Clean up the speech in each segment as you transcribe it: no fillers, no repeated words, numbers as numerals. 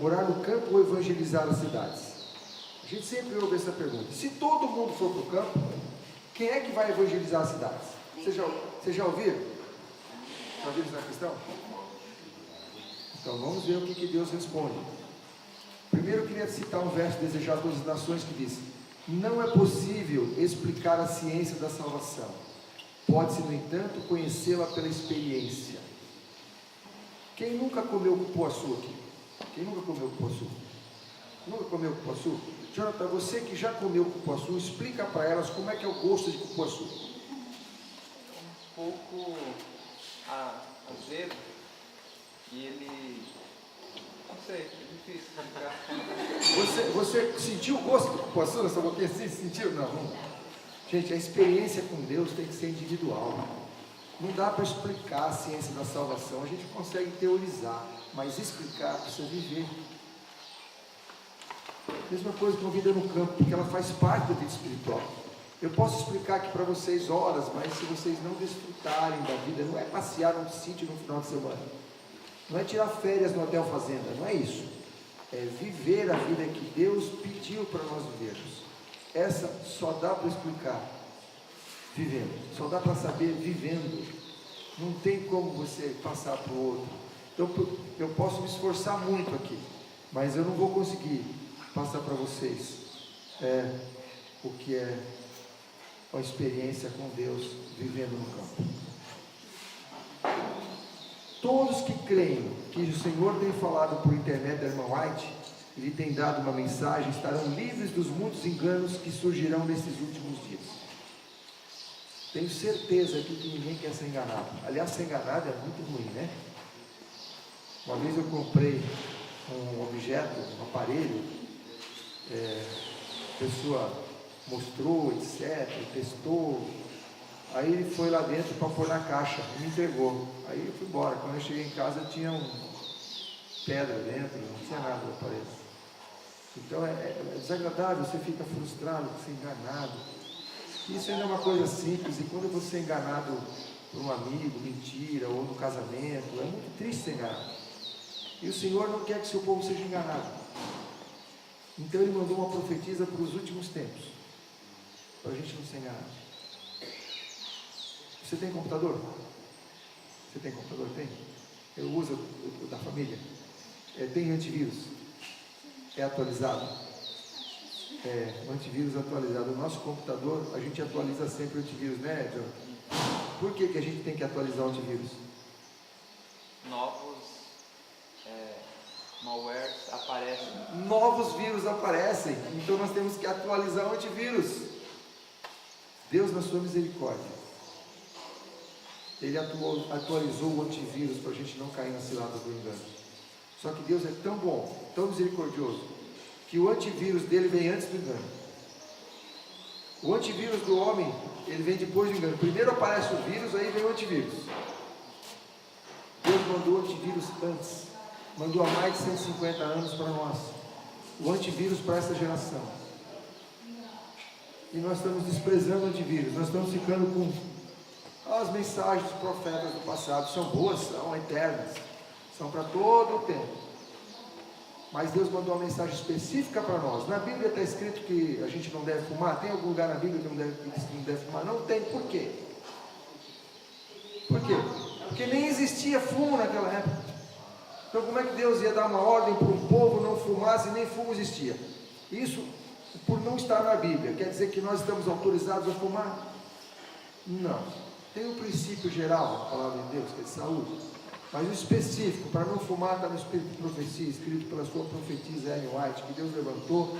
morar no campo ou evangelizar as cidades? A gente sempre ouve essa pergunta. Se todo mundo for para o campo, quem é que vai evangelizar as cidades? Vocês já ouviram? Já ouviram essa questão? Então vamos ver o que Deus responde. Primeiro eu queria citar um verso desejado a todas as nações que diz: não é possível explicar a ciência da salvação, pode-se no entanto conhecê-la pela experiência. Quem nunca comeu cupuaçu aqui? Quem nunca comeu cupuaçu? Nunca comeu cupuaçu? Jonathan, você que já comeu cupuaçu, explica para elas como é que é o gosto de cupuaçu. Um pouco azedo e ele... não sei, é difícil explicar. Você sentiu o gosto do cupuaçu nessa boquinha assim? Sentiu? Não. Gente, a experiência com Deus tem que ser individual. Não dá para explicar a ciência da salvação. A gente consegue teorizar, mas explicar precisa viver. Mesma coisa com a vida no campo, porque ela faz parte da vida espiritual. Eu posso explicar aqui para vocês horas, mas se vocês não desfrutarem da vida, não é passear num sítio no final de semana, não é tirar férias no hotel fazenda, não é isso. É viver a vida que Deus pediu para nós vivermos. Essa só dá para explicar vivendo, só dá para saber vivendo. Não tem como você passar para o outro. Então eu posso me esforçar muito aqui, mas eu não vou conseguir passar para vocês o que é a experiência com Deus vivendo no campo. Todos que creem que o Senhor tem falado por intermédio da irmã White, Ele tem dado uma mensagem, estarão livres dos muitos enganos que surgirão nesses últimos dias. Tenho certeza aqui que ninguém quer ser enganado. Aliás, ser enganado é muito ruim, né? Uma vez eu comprei um objeto, um aparelho, a pessoa mostrou, etc., testou, aí ele foi lá dentro para pôr na caixa e me entregou. Aí eu fui embora. Quando eu cheguei em casa tinha pedra dentro, não tinha nada no aparelho. Então é desagradável, você fica frustrado, você é enganado. Isso ainda é uma coisa simples, e quando você é enganado por um amigo, mentira, ou no casamento, é muito triste ser enganado. E o Senhor não quer que seu povo seja enganado. Então Ele mandou uma profetisa para os últimos tempos, para a gente não ser enganado. Você tem computador? Você tem computador? Tem? Eu uso o da família. Tem antivírus? É atualizado? O antivírus atualizado. O nosso computador, a gente atualiza sempre o antivírus, né, John? Por que a gente tem que atualizar o antivírus? Novos malwares aparecem. Novos vírus aparecem, então nós temos que atualizar o antivírus. Deus, na sua misericórdia, Ele atualizou o antivírus para a gente não cair na cilada do engano. Só que Deus é tão bom, tão misericordioso, que o antivírus dele vem antes do engano. O antivírus do homem, ele vem depois do engano. Primeiro aparece o vírus, aí vem o antivírus. Deus mandou o antivírus antes, mandou há mais de 150 anos para nós, o antivírus para essa geração. E nós estamos desprezando o antivírus, nós estamos ficando com as mensagens dos profetas do passado. São boas, são eternas, são para todo o tempo. Mas Deus mandou uma mensagem específica para nós. Na Bíblia está escrito que a gente não deve fumar. Tem algum lugar na Bíblia que não deve fumar? Não tem. Por quê? Por quê? Porque nem existia fumo naquela época. Então como é que Deus ia dar uma ordem para um povo não fumar se nem fumo existia? Isso, por não estar na Bíblia, quer dizer que nós estamos autorizados a fumar? Não. Tem um princípio geral na palavra de Deus, que é de saúde. Mas o específico, para não fumar, está no Espírito de Profecia, escrito pela sua profetisa Ellen White, que Deus levantou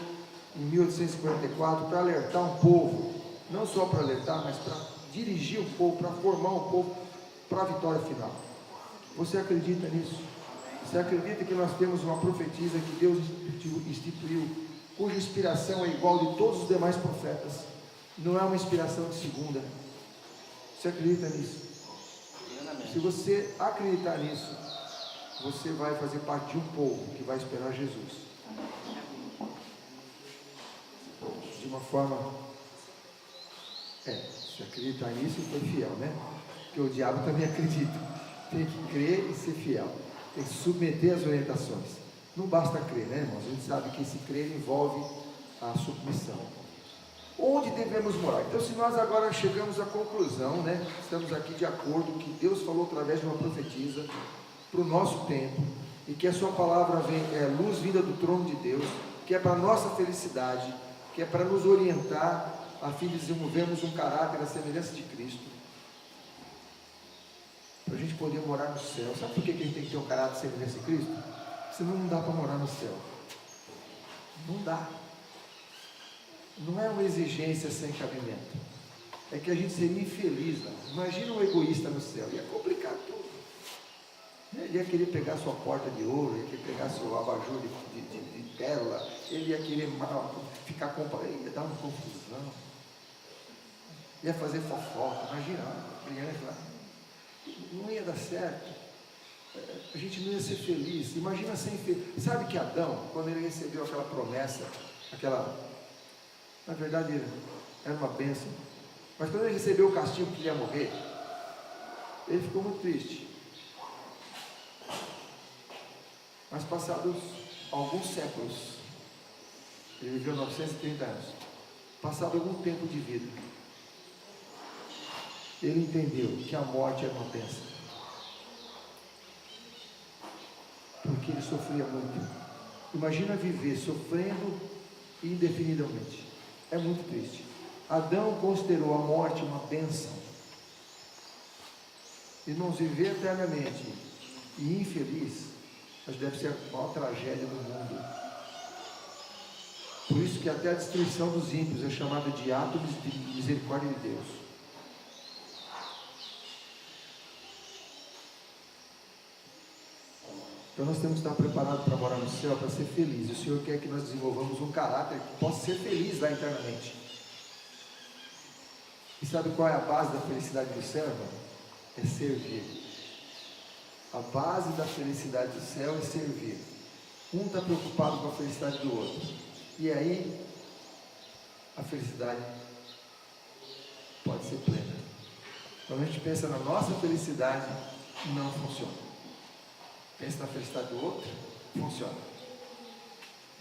em 1854 para alertar um povo, não só para alertar, mas para dirigir o povo, para formar o povo para a vitória final. Você acredita nisso? Você acredita que nós temos uma profetisa que Deus instituiu, cuja inspiração é igual de todos os demais profetas? Não é uma inspiração de segunda. Você acredita nisso? Se você acreditar nisso, você vai fazer parte de um povo que vai esperar Jesus. De uma forma... se acreditar nisso, foi fiel, né? Porque o diabo também acredita. Tem que crer e ser fiel. Tem que submeter às orientações. Não basta crer, né, irmãos? A gente sabe que esse crer envolve a submissão. Onde devemos morar? Então, se nós agora chegamos à conclusão, né? Estamos aqui de acordo que Deus falou através de uma profetisa para o nosso tempo, e que a sua palavra é luz vinda do trono de Deus, que é para a nossa felicidade, que é para nos orientar a fim de desenvolvermos um caráter à semelhança de Cristo, para a gente poder morar no céu. Sabe por que a gente tem que ter um caráter à semelhança de Cristo? Senão não dá para morar no céu. Não dá. Não é uma exigência sem cabimento. É que a gente seria infeliz lá. Imagina um egoísta no céu, ia complicar tudo. Ele ia querer pegar sua porta de ouro, ia querer pegar seu abajur de pérola, ele ia querer ficar comparando, ia dar uma confusão, ia fazer fofoca. Imagina, criança lá, não ia dar certo, a gente não ia ser feliz. Imagina ser infeliz. Sabe que Adão, quando ele recebeu aquela promessa, na verdade era uma bênção, mas quando ele recebeu o castigo que ele ia morrer, ele ficou muito triste. Mas passados alguns séculos, ele viveu 930 anos, passado algum tempo de vida, ele entendeu que a morte era uma bênção, porque ele sofria muito. Imagina viver sofrendo indefinidamente, é muito triste. Adão considerou a morte uma bênção. Irmãos, viver eternamente e infeliz, mas deve ser a maior tragédia do mundo. Por isso que até a destruição dos ímpios é chamada de ato de misericórdia de Deus. Então nós temos que estar preparados para morar no céu, para ser feliz. E o Senhor quer que nós desenvolvamos um caráter que possa ser feliz lá internamente. E sabe qual é a base da felicidade do céu, irmão? É servir. A base da felicidade do céu é servir. Um está preocupado com a felicidade do outro, e aí a felicidade pode ser plena. Quando a gente pensa na nossa felicidade, não funciona. Pensa na felicidade do outro, funciona.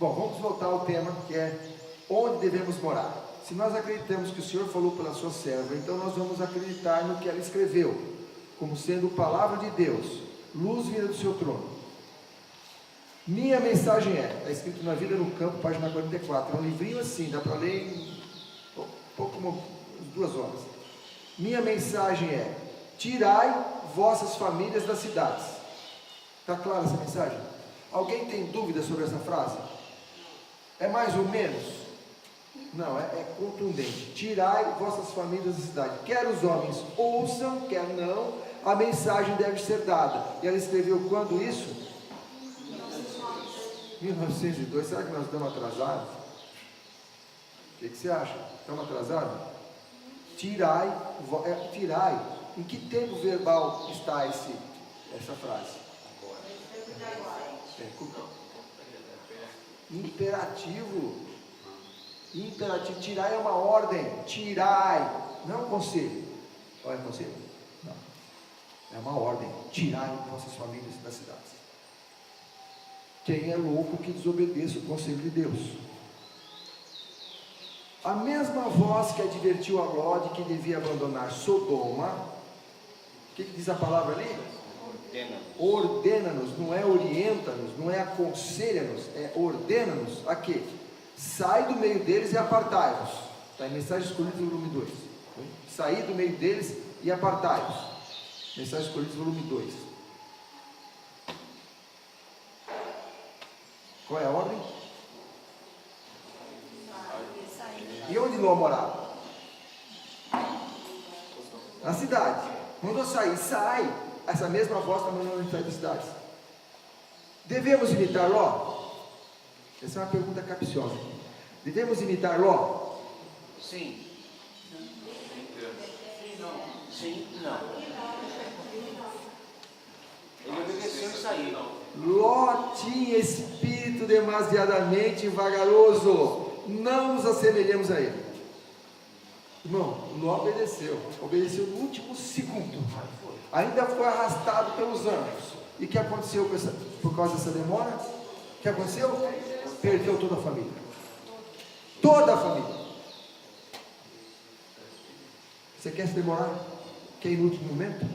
Bom, vamos voltar ao tema, que é onde devemos morar. Se nós acreditamos que o Senhor falou pela sua serva, então nós vamos acreditar no que ela escreveu, como sendo palavra de Deus, luz vinda do seu trono. Minha mensagem está escrito na Vida no Campo, página 44, é um livrinho assim, dá para ler em pouco como 2 horas. Minha mensagem é: tirai vossas famílias das cidades. Está clara essa mensagem? Alguém tem dúvida sobre essa frase? É mais ou menos? Não, é contundente. Tirai vossas famílias da cidade. Quer os homens ouçam, quer não, a mensagem deve ser dada. E ela escreveu quando isso? 1902. Será que nós estamos atrasados? O que você acha? Estamos atrasados? Tirai. Em que tempo verbal está essa frase? Imperativo. Tirai é uma ordem. Tirai, não é um conselho. Olha, conselho? Não. É uma ordem. Tirai vossas famílias das cidades. Quem é louco que desobedeça o conselho de Deus? A mesma voz que advertiu a Ló de que devia abandonar Sodoma, o que diz a palavra ali? Ordena-nos, não é orienta-nos, não é aconselha-nos, é ordena-nos a quê? Sai do meio deles e apartai-vos. Está em Mensagens Escolhidas, volume 2. Saí do meio deles e apartai-vos. Mensagens Escolhidas, volume 2. Qual é a ordem? E onde Ló morava? Na cidade. Mandou sair, sai. Essa mesma voz está mandando a gente sair das cidades. Devemos imitar Ló? Essa é uma pergunta capciosa. Devemos imitar Ló? Sim. Sim, não. Ele obedeceu e saiu. Ló tinha espírito demasiadamente vagaroso. Não nos assemelhemos a ele. Irmão, Ló obedeceu no último segundo. Ainda foi arrastado pelos anjos. E o que aconteceu por causa dessa demora? O que aconteceu? Perdeu toda a família. Toda a família. Você quer se demorar? Quer ir no último momento?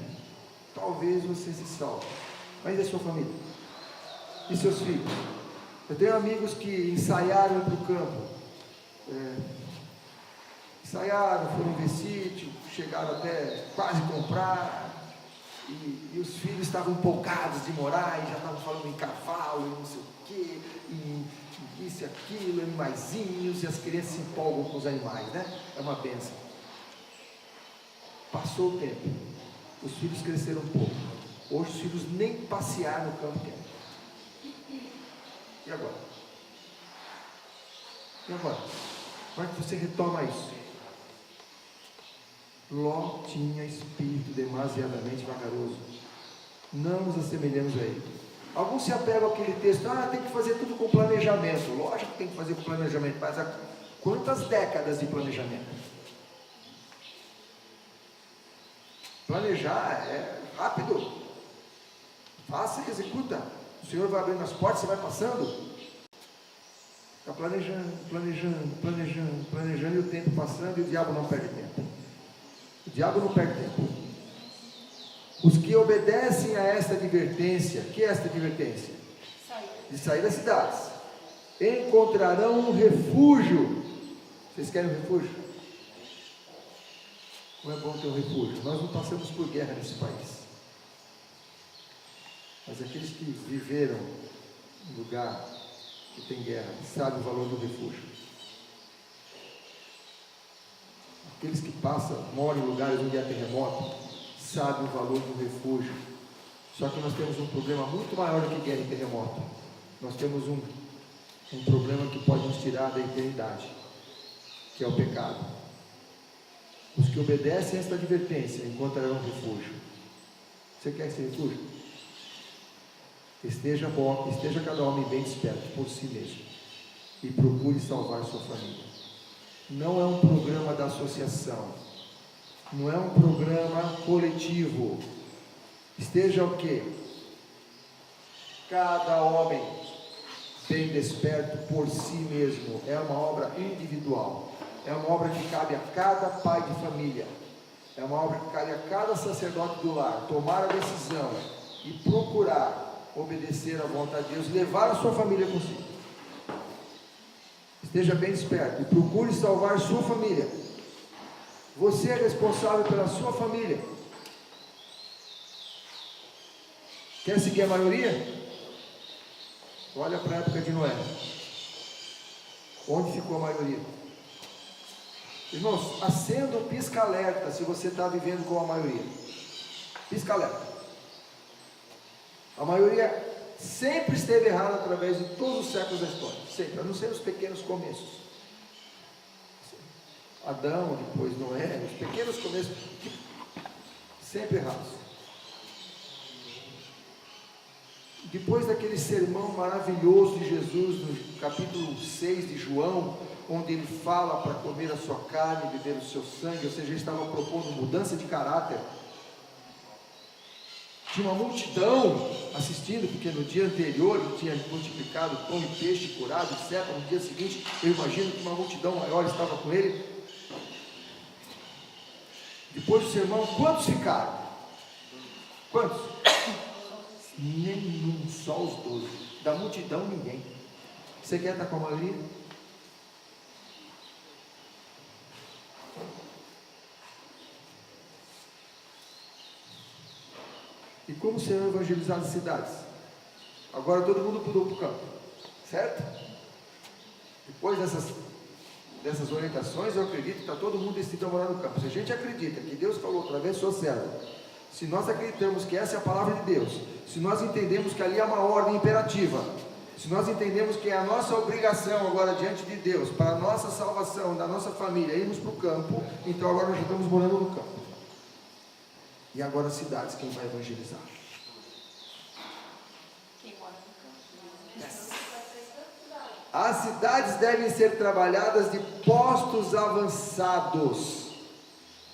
Talvez você se salve. Mas e a sua família? E seus filhos? Eu tenho amigos que ensaiaram para o campo. Ensaiaram, foram ver sítio, chegaram até quase comprar. E os filhos estavam empolgados de morar, e já estavam falando em cavalo, e não sei o quê, e isso e aquilo, animaizinhos, e as crianças se empolgam com os animais, né? É uma bênção. Passou o tempo, os filhos cresceram um pouco. Hoje os filhos nem passear no campo querem. E agora? E agora? Como é que você retoma isso? Ló tinha espírito demasiadamente vagaroso. Não nos assemelhamos a ele. Alguns se apegam àquele texto, tem que fazer tudo com planejamento. Lógico que tem que fazer com planejamento, mas há quantas décadas de planejamento? Planejar é rápido. Faça e executa. O Senhor vai abrindo as portas, você vai passando. Está planejando, e o tempo passando, e o diabo não perde tempo. O diabo não perde tempo. Os que obedecem a esta advertência, que é esta advertência? De sair das cidades, encontrarão um refúgio. Vocês querem um refúgio? Como é bom ter um refúgio. Nós não passamos por guerra nesse país, mas aqueles que viveram em lugar que tem guerra sabem o valor do refúgio. Aqueles que moram em lugares onde há terremoto, sabem o valor do refúgio. Só que nós temos um problema muito maior do que guerra e terremoto. Nós temos um problema que pode nos tirar da eternidade, que é o pecado. Os que obedecem a esta advertência encontrarão refúgio. Você quer esse refúgio? Esteja cada homem bem desperto por si mesmo e procure salvar sua família. Não é um programa da associação, não é um programa coletivo. Esteja o quê? Cada homem bem desperto por si mesmo. É uma obra individual, é uma obra que cabe a cada pai de família, é uma obra que cabe a cada sacerdote do lar, tomar a decisão e procurar obedecer à vontade de Deus, levar a sua família consigo. Esteja bem desperto e procure salvar sua família. Você é responsável pela sua família. Quer seguir a maioria? Olha para a época de Noé. Onde ficou a maioria? Irmãos, acenda o pisca-alerta se você está vivendo com a maioria. Pisca-alerta. A maioria sempre esteve errada através de todos os séculos da história. Sempre, a não ser nos pequenos começos. Adão, depois Noé, os pequenos começos, sempre errados. Depois daquele sermão maravilhoso de Jesus, no capítulo 6 de João, onde ele fala para comer a sua carne e beber o seu sangue, ou seja, ele estava propondo mudança de caráter. Tinha uma multidão assistindo, porque no dia anterior ele tinha multiplicado pão e peixe, curado, etc. No dia seguinte, eu imagino que uma multidão maior estava com ele. Depois do sermão, quantos ficaram? Quantos? Nenhum, só os 12. Da multidão, ninguém. Você quer estar com a maioria? E como serão evangelizadas as cidades? Agora todo mundo pulou para o campo, certo? Depois dessas orientações, eu acredito que está todo mundo decidido a morar no campo. Se a gente acredita que Deus falou através de sua serva, se nós acreditamos que essa é a palavra de Deus, se nós entendemos que ali há uma ordem imperativa, se nós entendemos que é a nossa obrigação agora diante de Deus, para a nossa salvação, da nossa família, irmos para o campo, então agora nós já estamos morando no campo. E agora as cidades, quem vai evangelizar? As cidades devem ser trabalhadas de postos avançados.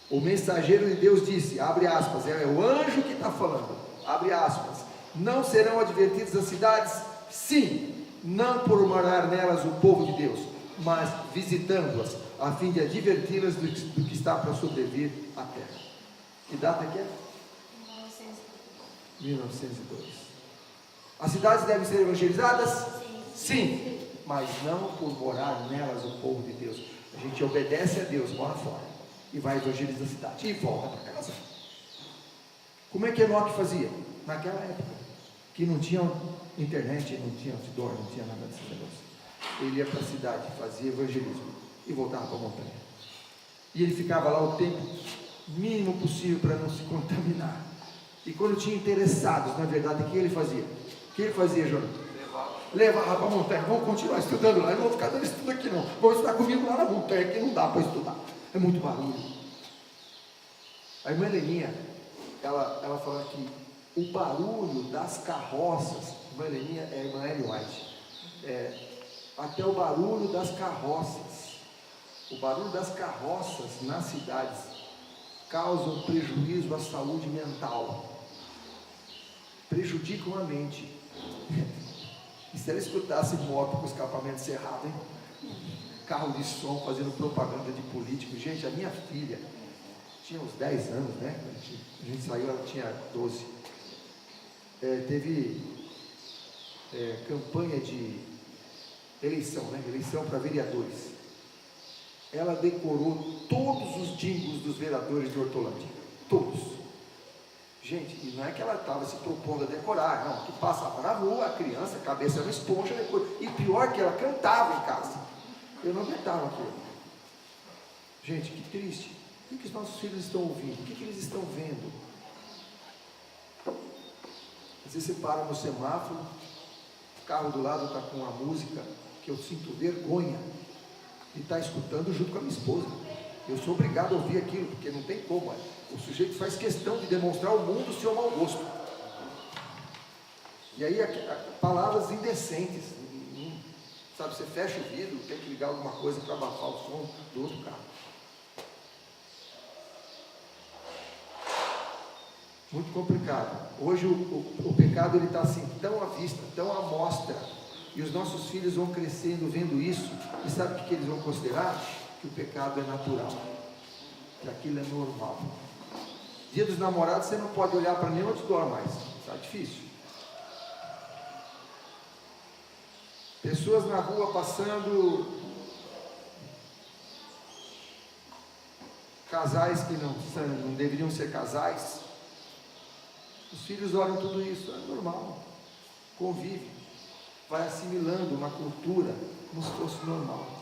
O mensageiro de Deus disse, abre aspas, é o anjo que está falando, abre aspas, não serão advertidas as cidades? Sim, não por morar nelas o povo de Deus, mas visitando-as, a fim de adverti-las do que está para sobrevir à terra. Que data que é? 1902. As cidades devem ser evangelizadas? Sim, mas não por morar nelas o povo de Deus. A gente obedece a Deus, mora fora, e vai evangelizar a cidade, e volta para casa. Como é que Enoque fazia? Naquela época, que não tinha internet, não tinha outdoor, não tinha nada desses negócios. Ele ia para a cidade, fazia evangelismo, e voltava para a montanha. E ele ficava lá o tempo mínimo possível para não se contaminar. E quando tinha interessados, na verdade, o que ele fazia? O que ele fazia, João? Levava para a montanha. Vamos continuar estudando lá, eu não vou ficar dando estudo aqui não. Vamos estudar comigo lá na montanha, que não dá para estudar, é muito barulho. A irmã Heleninha, ela fala que o barulho das carroças, a irmã Heleninha é a irmã Ellen White, até o barulho das carroças, o barulho das carroças nas cidades causam prejuízo à saúde mental, prejudicam a mente. E se ela escutasse moto com escapamento cerrado, hein? Carro de som fazendo propaganda de político. Gente, a minha filha tinha uns 10 anos, né? A gente saiu, ela tinha 12. Teve campanha de eleição, né? Eleição para vereadores. Ela decorou todos os jingles dos vereadores de Hortolândia. Todos. Gente, e não é que ela estava se propondo a decorar, não, que passava na rua, a criança, a cabeça era uma esponja, e pior que ela cantava em casa. Eu não aguentava aquilo. Gente, que triste. O que os nossos filhos estão ouvindo? O que eles estão vendo? Às vezes você para no semáforo, o carro do lado está com uma música que eu sinto vergonha de estar escutando junto com a minha esposa. Eu sou obrigado a ouvir aquilo, porque não tem como. O sujeito faz questão de demonstrar ao mundo o seu mau gosto. E aí, palavras indecentes. Sabe, você fecha o vidro, tem que ligar alguma coisa para abafar o som do outro carro. Muito complicado. Hoje o pecado ele está assim, tão à vista, tão à mostra. E os nossos filhos vão crescendo vendo isso. E sabe o que eles vão considerar? Que o pecado é natural. Que aquilo é normal. Dia dos namorados você não pode olhar para nenhum outdoor mais. Está difícil. Pessoas na rua passando, casais que não deveriam ser casais. Os filhos olham tudo isso, é normal. Convive, vai assimilando uma cultura como se fosse normal.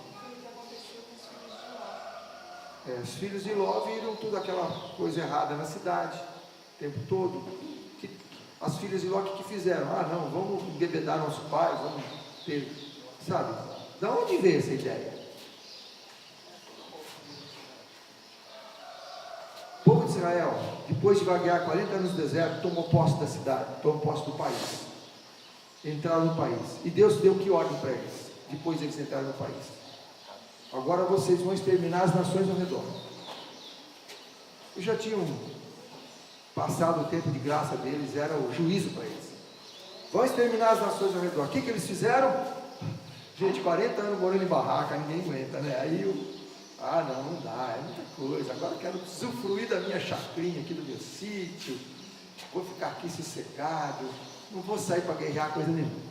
Os filhos de Ló viram tudo aquela coisa errada na cidade, o tempo todo. As filhas de Ló que fizeram? Não, vamos embebedar nosso pai, vamos ter, sabe? Da onde veio essa ideia? O povo de Israel, depois de vaguear 40 anos no deserto, tomou posse da cidade, tomou posse do país. Entraram no país. E Deus deu que ordem para eles, depois eles entraram no país? Agora vocês vão exterminar as nações ao redor. Eles já tinham passado o tempo de graça deles, era o juízo para eles. Vão exterminar as nações ao redor. O que eles fizeram? Gente, 40 anos morando em barraca, ninguém aguenta, né? Aí não dá, é muita coisa. Agora eu quero usufruir da minha chacrinha aqui do meu sítio. Vou ficar aqui sossegado. Não vou sair para guerrear coisa nenhuma.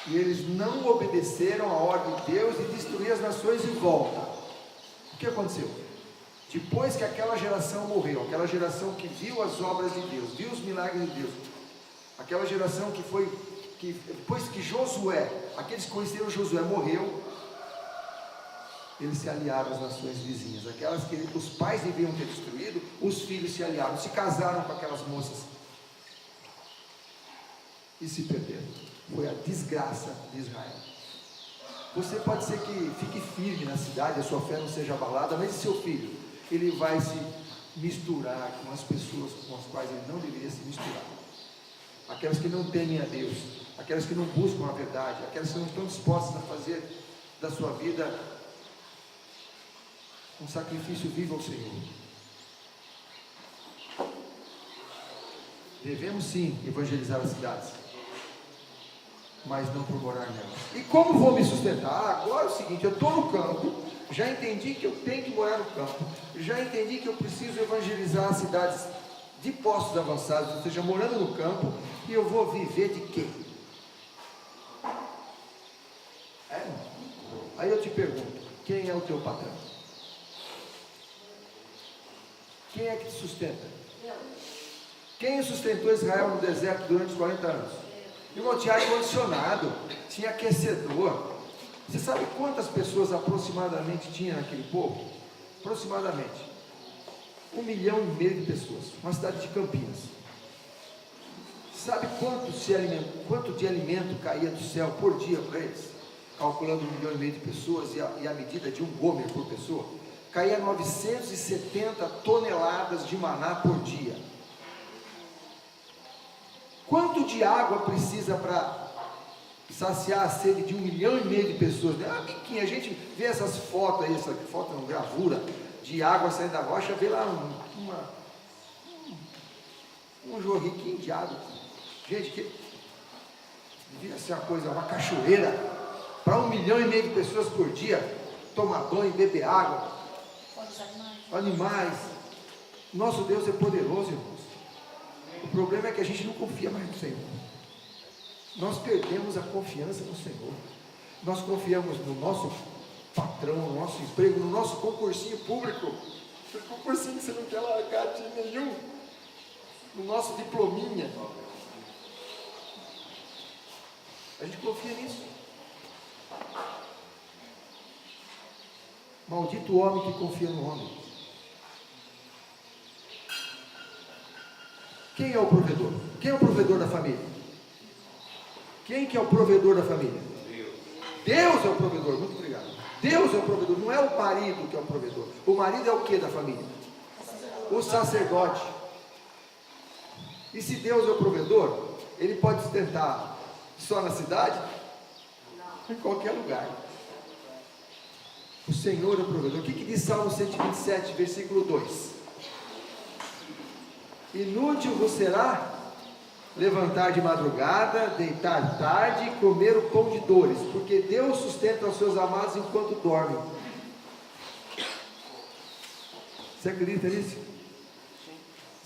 E eles não obedeceram a ordem de Deus de destruir as nações em volta. O que aconteceu? Depois que aquela geração morreu, aquela geração que viu as obras de Deus, viu os milagres de Deus, aquela geração depois que Josué, aqueles que conheceram Josué, morreu, eles se aliaram às nações vizinhas, aquelas que os pais deviam ter destruído, os filhos se aliaram, se casaram com aquelas moças e se perderam. Foi a desgraça de Israel. Você pode ser que fique firme na cidade, a sua fé não seja abalada, mas e seu filho? Ele vai se misturar com as pessoas com as quais ele não deveria se misturar. Aquelas que não temem a Deus, aquelas que não buscam a verdade, aquelas que não estão dispostas a fazer da sua vida um sacrifício vivo ao Senhor. Devemos sim evangelizar as cidades. mas não por morar nela. E como vou me sustentar? Agora é o seguinte, eu estou no campo, já entendi que eu tenho que morar no campo, já entendi que eu preciso evangelizar as cidades de postos avançados, ou seja, morando no campo, e eu vou viver de quê? Aí eu te pergunto, quem é o teu patrão? Quem é que te sustenta? Quem sustentou Israel no deserto durante os 40 anos? Irmão, tinha ar-condicionado, tinha aquecedor. Você sabe quantas pessoas aproximadamente tinha naquele povo? Aproximadamente 1,5 milhão de pessoas, uma cidade de Campinas. Sabe quanto de alimento caía do céu por dia para eles? Calculando 1,5 milhão de pessoas e a medida de um gomer por pessoa, caía 970 toneladas de maná por dia. Quanto de água precisa para saciar a sede de 1,5 milhão de pessoas? Biquinho, a gente vê essas fotos aí, essa foto não, gravura de água saindo da rocha, vê lá um jorriquinho de água. Gente, que devia ser uma coisa, uma cachoeira para 1,5 milhão de pessoas por dia tomar banho, beber água. Animais. Nosso Deus é poderoso, irmãos. O problema é que a gente não confia mais no Senhor. Nós perdemos a confiança no Senhor. Nós confiamos no nosso patrão, no nosso emprego, no nosso concursinho público. Aquele concursinho que você não quer largar de nenhum. No nosso diplominha. A gente confia nisso. Maldito o homem que confia no homem. Quem é o provedor? Quem é o provedor da família? Quem que é o provedor da família? Deus é o provedor, muito obrigado. Deus é o provedor, não é o marido que é o provedor. O marido é o que da família? O sacerdote. E se Deus é o provedor, ele pode sustentar só na cidade? Em qualquer lugar. O Senhor é o provedor. O que diz Salmo 127, versículo 2? Inútil vos será levantar de madrugada, deitar tarde e comer o pão de dores, porque Deus sustenta os seus amados enquanto dormem. Você acredita nisso?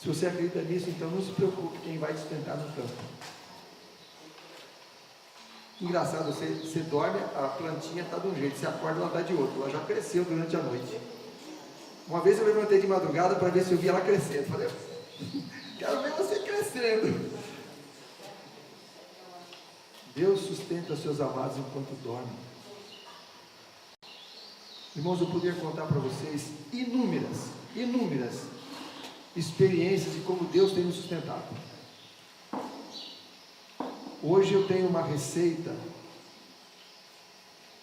Se você acredita nisso, então não se preocupe, quem vai te sustentar no campo. Engraçado, você dorme, a plantinha está de um jeito, você acorda, ela está de outro, ela já cresceu durante a noite. Uma vez eu levantei de madrugada para ver se eu via ela crescendo. Falei, quero ver você crescendo. Deus sustenta seus amados enquanto dormem. Irmãos, eu poderia contar para vocês inúmeras experiências de como Deus tem me sustentado. Hoje eu tenho uma receita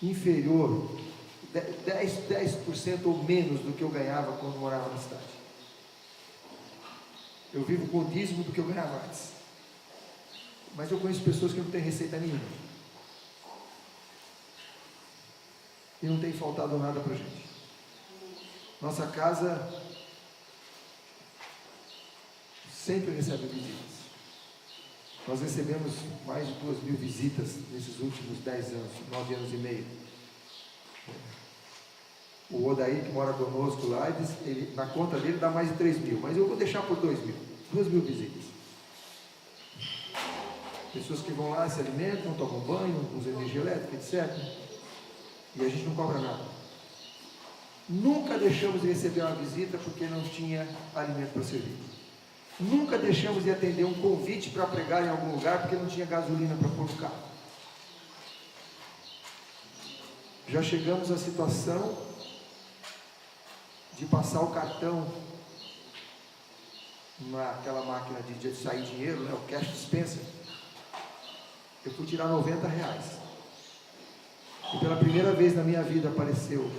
inferior, 10% ou menos do que eu ganhava quando morava na cidade. Eu vivo com o dízimo do que eu ganhava antes. Mas eu conheço pessoas que não têm receita nenhuma. E não tem faltado nada para a gente. Nossa casa sempre recebe visitas. Nós recebemos mais de 2.000 visitas nesses últimos 10 anos, 9 anos e meio. O Odaí, que mora conosco lá, na conta dele dá mais de 3.000, mas eu vou deixar por 2.000. 2.000 visitas. Pessoas que vão lá, se alimentam, tomam banho, usam energia elétrica, etc. E a gente não cobra nada. Nunca deixamos de receber uma visita porque não tinha alimento para servir. Nunca deixamos de atender um convite para pregar em algum lugar porque não tinha gasolina para pôr no carro. Já chegamos à situação de passar o cartão naquela máquina de sair dinheiro, né, o cash dispenser. Eu fui tirar R$90. E pela primeira vez na minha vida apareceu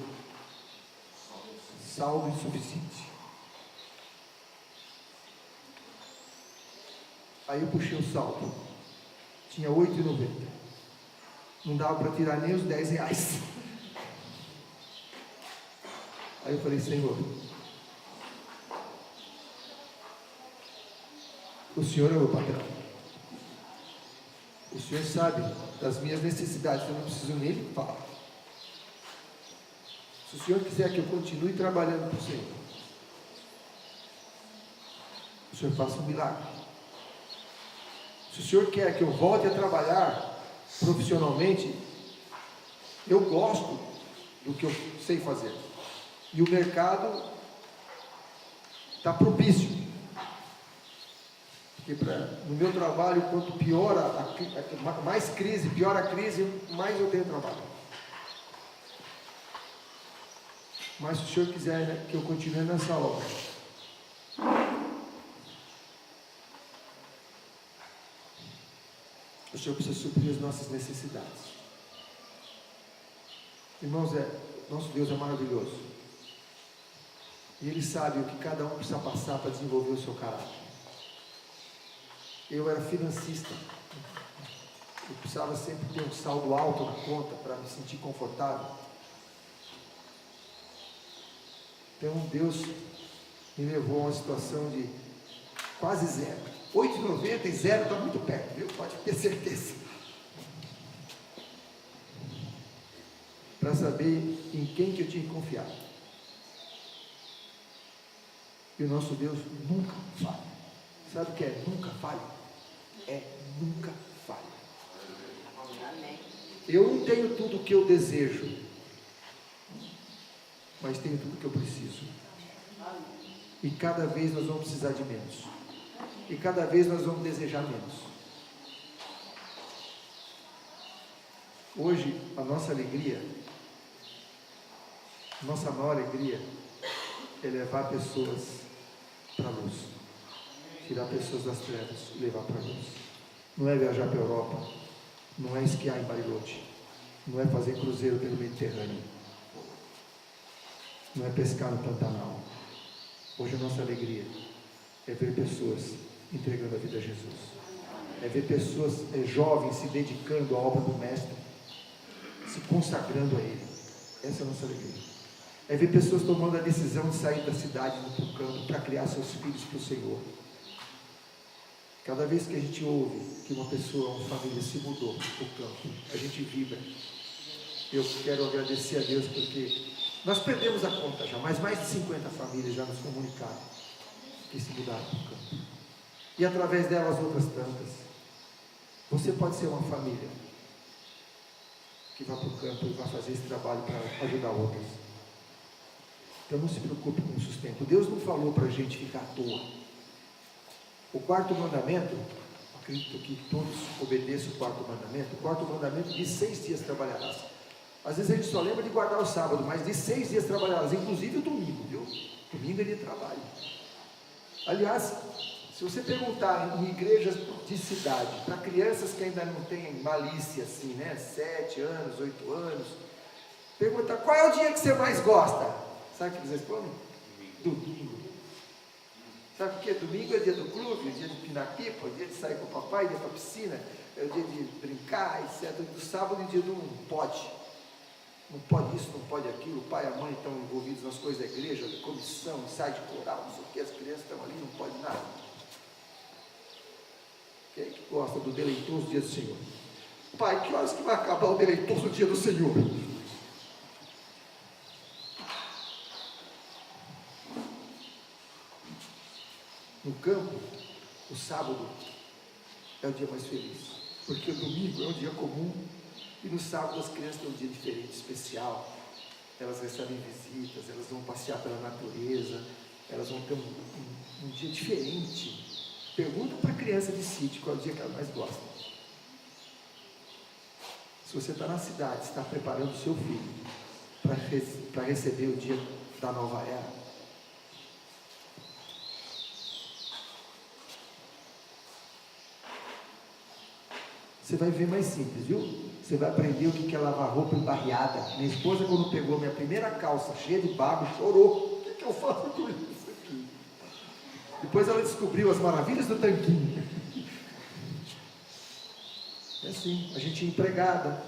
saldo insuficiente. Aí eu puxei o saldo. Tinha R$8,90. Não dava para tirar nem os R$10. Aí eu falei, Senhor, o Senhor é o meu patrão. O Senhor sabe das minhas necessidades, eu não preciso nem lhe falar. Se o Senhor quiser que eu continue trabalhando para o Senhor, o Senhor faça um milagre. Se o Senhor quer que eu volte a trabalhar profissionalmente, eu gosto do que eu sei fazer. E o mercado está propício. Porque no meu trabalho, quanto pior mais crise, pior a crise, mais eu tenho trabalho. Mas se o Senhor quiser, né, que eu continue nessa obra, o Senhor precisa suprir as nossas necessidades. Irmãos, nosso Deus é maravilhoso. E Ele sabe o que cada um precisa passar para desenvolver o seu caráter. Eu era financista. Eu precisava sempre ter um saldo alto na conta para me sentir confortável. Então Deus me levou a uma situação de quase zero. 8,90 e zero está muito perto, viu? Pode ter certeza. Para saber em quem que eu tinha que confiar. E o nosso Deus nunca falha. Sabe o que é nunca falha? É nunca falha. Eu não tenho tudo o que eu desejo, mas tenho tudo o que eu preciso. E cada vez nós vamos precisar de menos. E cada vez nós vamos desejar menos. Hoje, a nossa alegria, nossa maior alegria é levar pessoas para a luz. Tirar pessoas das trevas e levar para a luz. Não é viajar para a Europa, não é esquiar em Bariloche, não é fazer cruzeiro pelo Mediterrâneo, não é pescar no Pantanal. Hoje a nossa alegria é ver pessoas entregando a vida a Jesus, é ver pessoas jovens se dedicando à obra do Mestre, se consagrando a Ele. Essa é a nossa alegria. É ver pessoas tomando a decisão de sair da cidade e ir para o campo para criar seus filhos para o Senhor. Cada vez que a gente ouve que uma pessoa, uma família se mudou para o campo, a gente vibra. Eu quero agradecer a Deus porque nós perdemos a conta já, mas mais de 50 famílias já nos comunicaram que se mudaram para o campo. E através delas outras tantas. Você pode ser uma família que vai para o campo e vai fazer esse trabalho para ajudar outras. Então não se preocupe com o sustento. Deus não falou para a gente ficar à toa. O quarto mandamento, acredito que todos obedeçam o quarto mandamento. O quarto mandamento diz 6 dias trabalharás. Às vezes a gente só lembra de guardar o sábado, mas diz 6 dias trabalharás, inclusive o domingo, viu? Domingo é de trabalho. Aliás, se você perguntar em igrejas de cidade, para crianças que ainda não têm malícia assim, né? 7 anos, 8 anos, perguntar qual é o dia que você mais gosta? Sabe o que eles respondem? Domingo. Sabe por quê? Domingo é dia do clube, é dia de pinar pipa, é dia de sair com o papai, é dia para a piscina, é o dia de brincar, etc. Do sábado é dia do não pode. Não pode isso, não pode aquilo. O pai e a mãe estão envolvidos nas coisas da igreja, da comissão, ensaio de coral, não sei o que, as crianças estão ali, não pode nada. Quem é que gosta do deleitoso dia do Senhor? Pai, que horas que vai acabar o deleitoso dia do Senhor? No campo, o sábado é o dia mais feliz, porque o domingo é um dia comum, e no sábado as crianças têm um dia diferente, especial. Elas recebem visitas, elas vão passear pela natureza, elas vão ter um dia diferente. Pergunta para a criança de sítio qual é o dia que ela mais gosta. Se você está na cidade, está preparando o seu filho para receber o dia da nova era, você vai ver mais simples, viu? Você vai aprender o que é lavar roupa embarreada. Minha esposa, quando pegou minha primeira calça cheia de barro, chorou. O que eu faço com isso aqui? Depois ela descobriu as maravilhas do tanquinho. É assim, a gente é empregada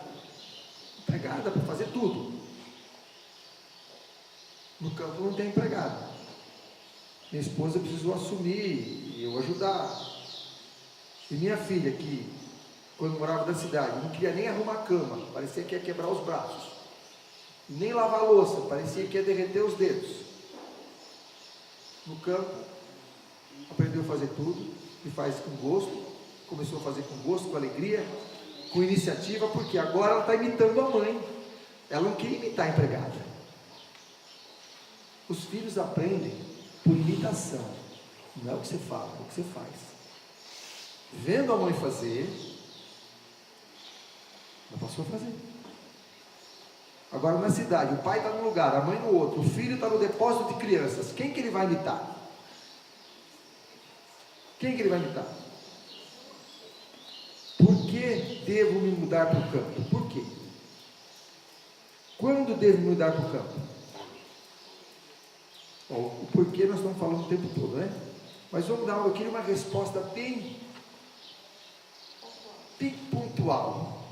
para fazer tudo. No campo não tem empregada. Minha esposa precisou assumir e eu ajudar. E minha filha, que quando morava na cidade, não queria nem arrumar a cama, parecia que ia quebrar os braços, nem lavar a louça, parecia que ia derreter os dedos. No campo, aprendeu a fazer tudo, e faz com gosto, começou a fazer com gosto, com alegria, com iniciativa, porque agora ela está imitando a mãe, ela não queria imitar a empregada. Os filhos aprendem por imitação, não é o que você fala, é o que você faz. Vendo a mãe fazer, ela passou a fazer. Agora na cidade, o pai está num lugar, a mãe no outro, o filho está no depósito de crianças, quem que ele vai imitar? Quem que ele vai imitar? Por que devo me mudar para o campo? Por quê? Quando devo me mudar para o campo? Bom, o porquê nós estamos falando o tempo todo, né? Mas vamos dar, eu queria uma resposta bem pontual.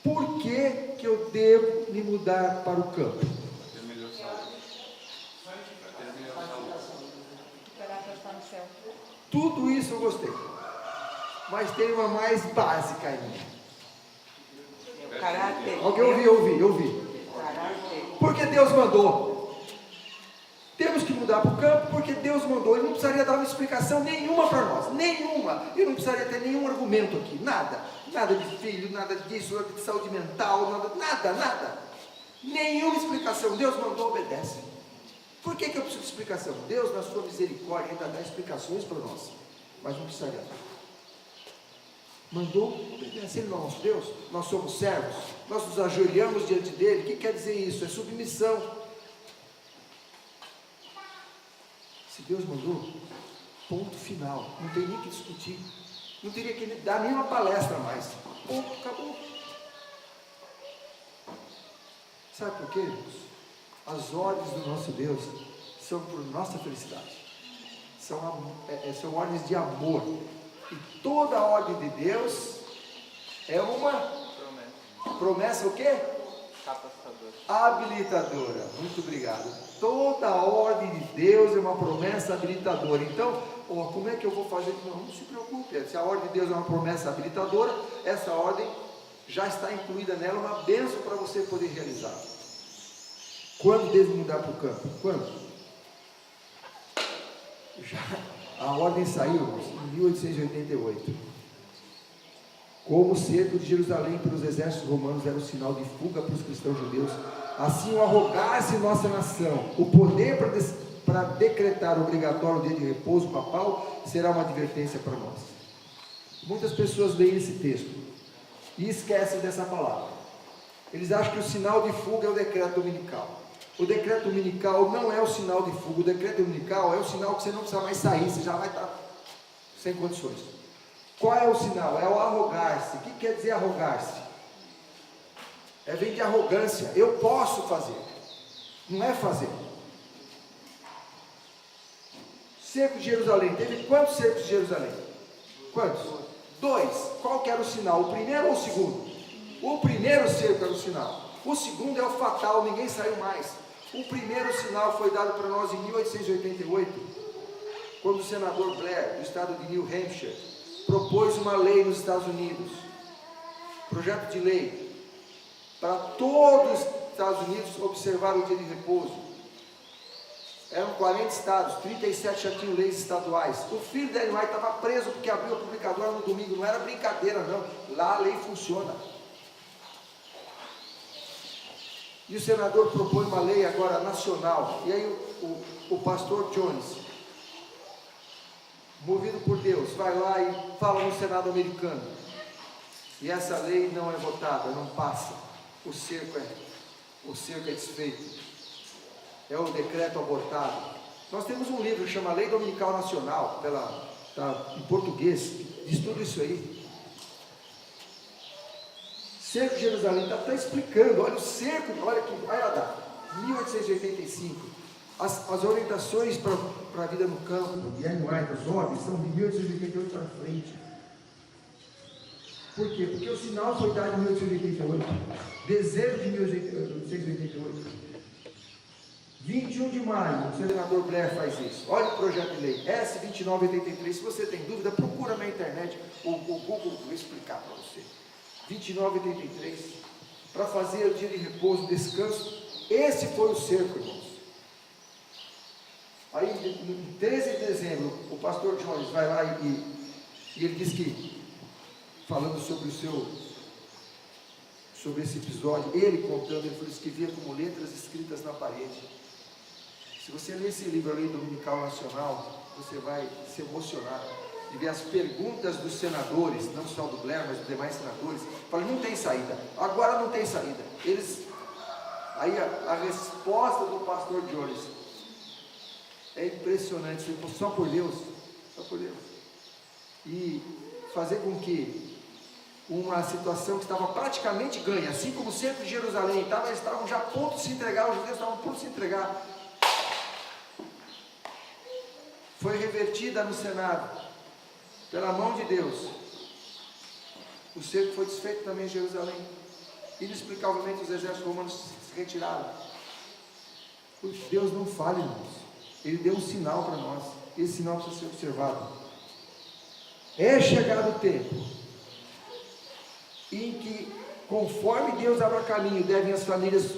Por que eu devo me mudar para o campo? Ter melhor saúde. Ter melhor saúde. Esperar para estar no céu. Tudo isso eu gostei. Mas tem uma mais básica ainda. Meu caráter. Alguém ouvi. Caráter. Porque Deus mandou. Temos que mudar para o campo porque Deus mandou. Ele não precisaria dar uma explicação nenhuma para nós. Nenhuma. Eu não precisaria ter nenhum argumento aqui. Nada. Nada de filho, nada disso, nada de saúde mental, nada. Nenhuma explicação. Deus mandou, obedece. Por que eu preciso de explicação? Deus, na sua misericórdia, ainda dá explicações para nós. Mas não precisaria dar. Mandou, obedece. Ele não é nosso Deus. Nós somos servos. Nós nos ajoelhamos diante dele. O que quer dizer isso? É submissão. Se Deus mandou, ponto final, não tem nem que discutir, não teria que dar nenhuma palestra mais, ponto, acabou. Sabe por quê, irmãos? As ordens do nosso Deus são por nossa felicidade, são ordens de amor, e toda a ordem de Deus é uma promessa o quê? Habilitadora. Muito obrigado. Toda a ordem de Deus é uma promessa habilitadora. Então, como é que eu vou fazer? Não se preocupe. Se a ordem de Deus é uma promessa habilitadora, essa ordem já está incluída nela, uma bênção para você poder realizar. Quando devo mudar para o campo? Quando? A ordem saiu em 1888. Como o cerco de Jerusalém pelos exércitos romanos era um sinal de fuga para os cristãos judeus, assim o arrogar-se nossa nação, o poder para decretar obrigatório o dia de repouso papal, será uma advertência para nós. Muitas pessoas leem esse texto e esquecem dessa palavra. Eles acham que o sinal de fuga é o decreto dominical. O decreto dominical não é o sinal de fuga. O decreto dominical é o sinal que você não precisa mais sair, você já vai estar sem condições. Qual é o sinal? É o arrogar-se. O que quer dizer arrogar-se? Vem de arrogância. Eu posso fazer. Não é fazer. Cerco de Jerusalém. Teve quantos cercos de Jerusalém? Quantos? 2. Qual que era o sinal? O primeiro ou o segundo? O primeiro cerco era o sinal. O segundo é o fatal, ninguém saiu mais. O primeiro sinal foi dado para nós em 1888, quando o senador Blair, do estado de New Hampshire, propôs uma lei nos Estados Unidos, projeto de lei, para todos os Estados Unidos observar o dia de repouso. Eram 40 estados, 37 já tinham leis estaduais. O filho da Illinois estava preso porque abriu a publicadora no domingo, não era brincadeira não, lá a lei funciona. E o senador propõe uma lei agora nacional, e aí o pastor Jones, movido por Deus, vai lá e fala no Senado americano, e essa lei não é votada, não passa, o cerco é desfeito, é o decreto abortado. Nós temos um livro que chama Lei Dominical Nacional, em português, diz tudo isso aí. Cerco de Jerusalém, está explicando, olha o cerco, olha a data, 1885, as orientações para a vida no campo, de animais, das ordens, são de 1888 para frente. Por quê? Porque o sinal foi dado em 1888, dezembro de 1888, 21 de maio, o senador Blair faz isso. Olha o projeto de lei, S2983. Se você tem dúvida, procura na internet, o Google vai explicar para você. 2983, para fazer o dia de repouso, descanso. Esse foi o cerco, irmãos. Aí, em 13 de dezembro, o pastor Jones vai lá e ele diz que, falando sobre esse episódio, ele contando, ele falou: escrevia como letras escritas na parede. Se você ler esse livro, a Lei Dominical Nacional, você vai se emocionar de ver as perguntas dos senadores, não só do Blair, mas dos demais senadores. Fala: não tem saída, agora não tem saída. Aí a resposta do pastor Jones é impressionante, só por Deus, e fazer com que uma situação que estava praticamente ganha, assim como o centro de Jerusalém estava, eles estavam já a ponto de se entregar, os judeus estavam a ponto de se entregar, foi revertida no Senado, pela mão de Deus. O cerco foi desfeito também em Jerusalém. Inexplicavelmente os exércitos romanos se retiraram. Deus não falha, irmãos. Ele deu um sinal para nós. Esse sinal precisa ser observado. É chegado o tempo em que, conforme Deus abre caminho, devem as famílias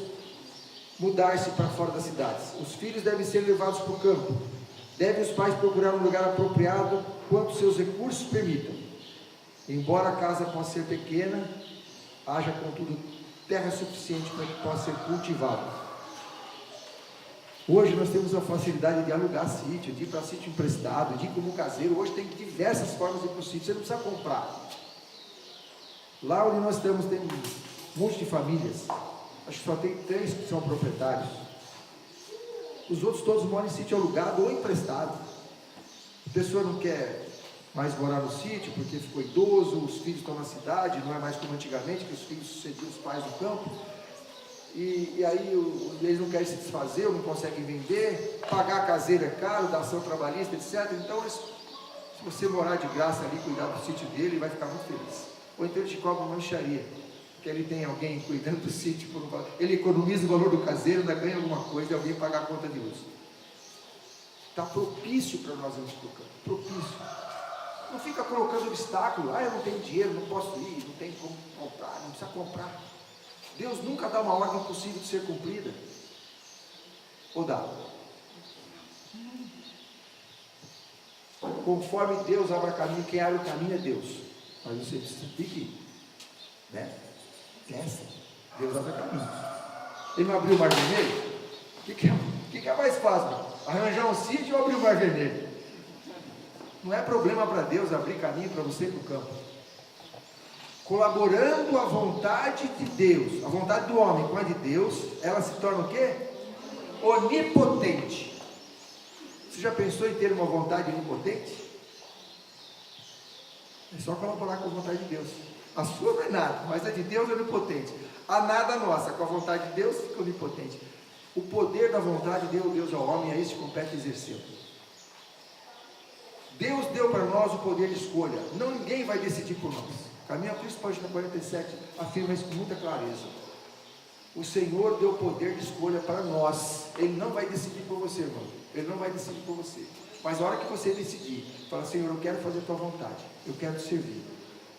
mudar-se para fora das cidades. Os filhos devem ser levados para o campo. Devem os pais procurar um lugar apropriado quanto seus recursos permitam. Embora a casa possa ser pequena, haja contudo terra suficiente para que possa ser cultivada. Hoje nós temos a facilidade de alugar sítio, de ir para sítio emprestado, de ir como caseiro. Hoje tem diversas formas de ir para o sítio, você não precisa comprar. Lá onde nós estamos tem um monte de famílias, acho que só tem 3 que são proprietários. Os outros todos moram em sítio alugado ou emprestado. A pessoa não quer mais morar no sítio porque ficou idoso, os filhos estão na cidade, não é mais como antigamente, que os filhos sucediam os pais no campo, e aí eles não querem se desfazer, ou não conseguem vender, pagar a caseira é caro, da ação trabalhista, etc. Então, se você morar de graça ali, cuidar do sítio dele, ele vai ficar muito feliz. Ou então ele te cobra uma rancharia, porque ele tem alguém cuidando do sítio, ele economiza o valor do caseiro, ainda ganha alguma coisa e alguém paga a conta de luz. Está propício para nós irmos para o campo, propício. Não fica colocando obstáculo. Eu não tenho dinheiro, não posso ir, não tem como comprar, não precisa comprar. Deus nunca dá uma ordem impossível de ser cumprida. Ou dá? Conforme Deus abre caminho, quem abre o caminho é Deus. Mas você precisa ter que ir, né? Testa. Deus abre caminho. Ele não abriu o Mar Vermelho? O que é mais fácil? Arranjar um sítio ou abrir o Mar Vermelho? Não é problema para Deus abrir caminho para você ir para o campo. Colaborando a vontade de Deus, a vontade do homem com a de Deus, ela se torna o quê? Onipotente. Você já pensou em ter uma vontade onipotente? É só colaborar com a vontade de Deus. A sua não é nada, mas a de Deus é onipotente. A nada nossa, com a vontade de Deus fica onipotente. O poder da vontade deu Deus ao homem, a este compete exercê-lo. Deus deu para nós o poder de escolha. Não, ninguém vai decidir por nós. Caminho a Cristo, página 47, afirma isso com muita clareza. O Senhor deu poder de escolha para nós. Ele não vai decidir por você, irmão. Ele não vai decidir por você. Mas a hora que você decidir, fala: Senhor, eu quero fazer a tua vontade, eu quero te servir.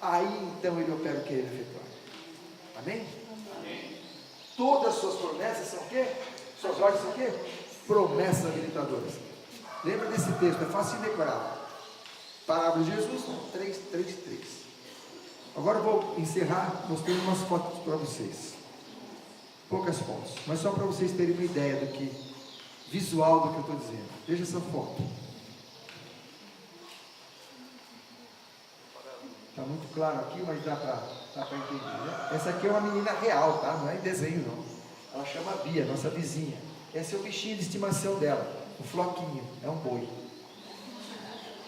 Aí então Ele opera o que Ele efetuar. Amém? Amém. Todas as suas promessas são o quê? Suas ordens são o quê? Promessas habilitadoras. Lembra desse texto, é fácil de decorar. Parábola de Jesus, 3:3. Agora eu vou encerrar mostrando umas fotos para vocês. Poucas fotos, mas só para vocês terem uma ideia do que, visual do que eu estou dizendo. Veja essa foto. Está muito claro aqui, mas dá para entender, né? Essa aqui é uma menina real, tá? Não é em desenho não. Ela chama Bia, nossa vizinha. Esse é o bichinho de estimação dela, o Floquinho, é um boi.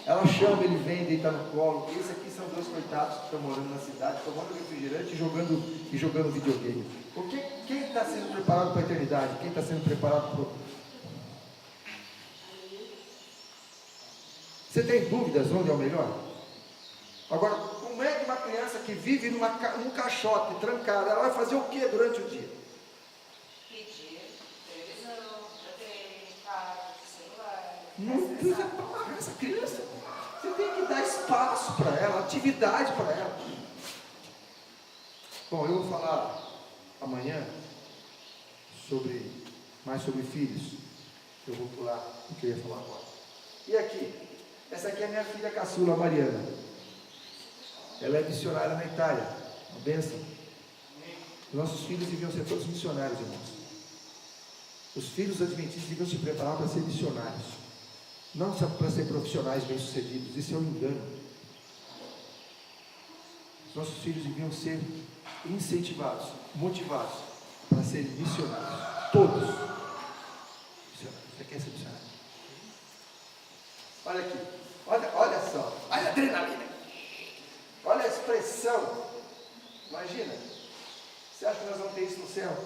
Ela chama, ele vem, deita no colo. Esse aqui são 2 coitados que estão morando na cidade, tomando refrigerante e jogando videogame. Porque quem está sendo preparado para a eternidade? Quem está sendo preparado para o... Você tem dúvidas onde é o melhor? Agora, como é que uma criança que vive num caixote trancada, ela vai fazer o que durante o dia? Pedir televisão, Não precisa amarrar essa criança. Você tem que dar espaço para ela, atividade para ela. Bom, eu vou falar amanhã mais sobre filhos. Eu vou pular o que eu ia falar agora. E aqui? Essa aqui é a minha filha caçula, Mariana. Ela é missionária na Itália. Uma bênção. Nossos filhos deviam ser todos missionários, irmãos. Os filhos adventistas deviam se preparar para ser missionários, não para ser profissionais bem-sucedidos. Isso é um engano. Os nossos filhos deviam ser incentivados, motivados para serem missionários. Todos missionários. Você quer ser missionário? Olha aqui, olha só, olha a adrenalina, olha a expressão. Imagina, você acha que nós vamos ter isso no céu?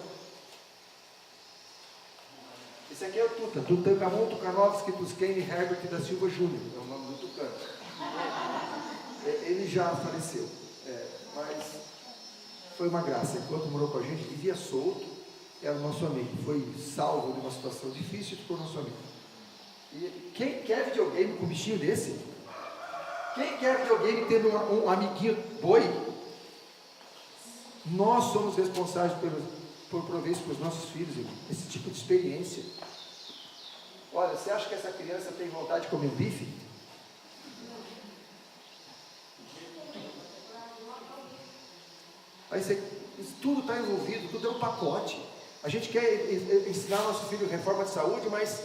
Esse aqui é o Tutankhamon Tukanovsky Tuskene Herbert da Silva Júnior, é o nome do Tucano. Ele já faleceu, mas foi uma graça. Enquanto morou com a gente, vivia solto, era o nosso amigo. Foi salvo de uma situação difícil e ficou nosso amigo. E quem quer videogame com um bichinho desse? Quem quer videogame tendo um amiguinho boi? Nós somos responsáveis por prover isso para os nossos filhos, irmão, esse tipo de experiência. Olha, você acha que essa criança tem vontade de comer um bife? Aí tudo está envolvido, tudo é um pacote. A gente quer ensinar nosso filho reforma de saúde, mas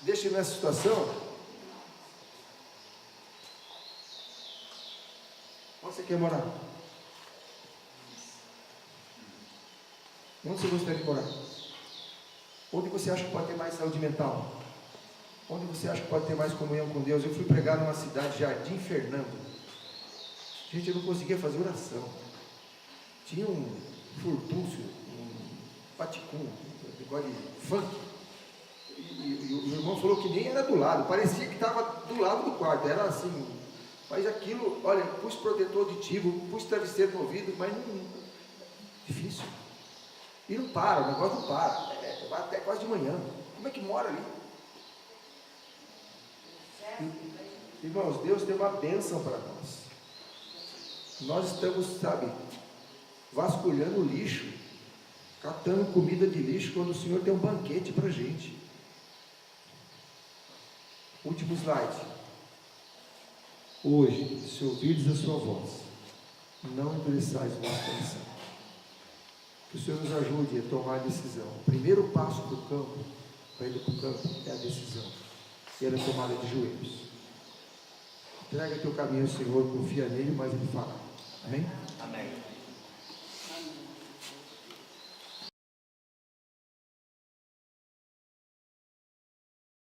deixa ele nessa situação. Onde você quer morar? Onde você gostaria de morar? Onde você acha que pode ter mais saúde mental? Onde você acha que pode ter mais comunhão com Deus? Eu fui pregar numa cidade, Jardim Fernando. Gente, eu não conseguia fazer oração. Tinha um furdúncio, um paticum, um negócio de funk. E o irmão falou que nem era do lado, parecia que estava do lado do quarto, era assim. Mas aquilo, olha, pus protetor auditivo, pus travesseiro no ouvido, mas não. Difícil. E não para, o negócio não para. Vai até quase de manhã. Como é que mora ali? Irmãos, Deus tem uma bênção para nós. Nós estamos, sabe, vasculhando o lixo, catando comida de lixo, quando o Senhor tem um banquete para a gente. Último slide. Hoje, se ouvirdes a sua voz, não endureçais o vosso coração. Que o Senhor nos ajude a tomar a decisão. O primeiro passo para o campo, para ir para o campo, é a decisão. E ela é tomada de joelhos. Entrega teu caminho ao Senhor, confia nele, mas ele fala. Amém? Amém.